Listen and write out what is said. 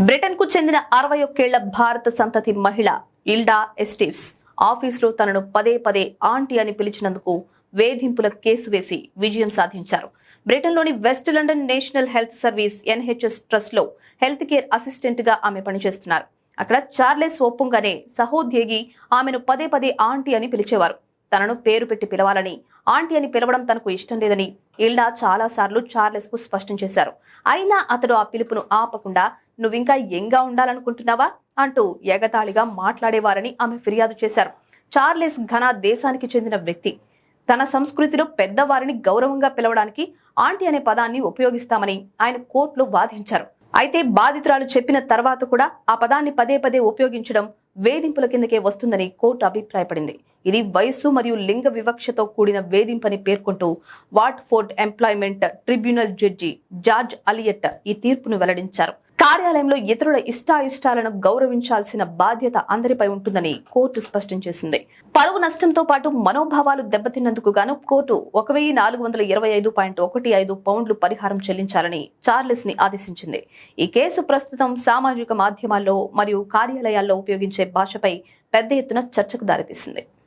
Britain కు చెందిన 61 ఏళ్ల భారత సంతతి మహిళ ఇల్డా ఎస్టీవ్స్ ఆఫీసులో తనను పదే పదే ఆంటీ అని పిలిచినందుకు వేధింపుల కేసు వేసి విజయం సాధించారు. బ్రిటన్లోని west London national health service NHS trust లో హెల్త్ కేర్ అసిస్టెంట్ గా ఆమె పనిచేస్తున్నారు. అక్కడ చార్లెస్ ఒప్పంగానే సహోద్యోగి ఆమెను పదే పదే ఆంటీ అని పిలిచేవారు. తనను పేరు పెట్టి పిలవాలని, ఆంటీ అని పిలవడం తనకు ఇష్టం లేదని ఇల్డా చాలా సార్లు చార్లెస్ కు స్పష్టం చేశారు. అయినా అతడు ఆ పిలుపును ఆపకుండా నువ్వింకా యంగా ఉండాలనుకుంటున్నావా అంటూ ఎగతాళిగా మాట్లాడేవారని ఆమె ఫిర్యాదు చేశారు. చార్లెస్ ఘనా దేశానికి చెందిన వ్యక్తి. తన సంస్కృతిలో పెద్దవారిని గౌరవంగా పిలవడానికి ఆంటీ అనే పదాన్ని ఉపయోగిస్తామని ఆయన కోర్టులో వాదించారు. అయితే బాధితురాలు చెప్పిన తర్వాత కూడా ఆ పదాన్ని పదే పదే ఉపయోగించడం వేధింపుల కిందకే వస్తుందని కోర్టు అభిప్రాయపడింది. ఇది వయస్సు మరియు లింగ వివక్షతో కూడిన వేధింపని పేర్కొంటూ వాట్ఫోర్డ్ ఎంప్లాయ్మెంట్ ట్రిబ్యునల్ జడ్జి జార్జ్ అలియట్ ఈ తీర్పును వెల్లడించారు. కార్యాలయంలో ఇతరుల ఇష్టాయిష్టాలను గౌరవించాల్సిన బాధ్యత అందరిపై ఉంటుందని కోర్టు స్పష్టం చేసింది. పరువు నష్టంతో పాటు మనోభావాలు దెబ్బతిన్నందుకు గాను కోర్టు 1425.15 పౌండ్లు పరిహారం చెల్లించాలని చార్లెస్ ని ఆదేశించింది. ఈ కేసు ప్రస్తుతం సామాజిక మాధ్యమాల్లో మరియు కార్యాలయాల్లో ఉపయోగించే భాషపై పెద్ద ఎత్తున చర్చకు దారితీసింది.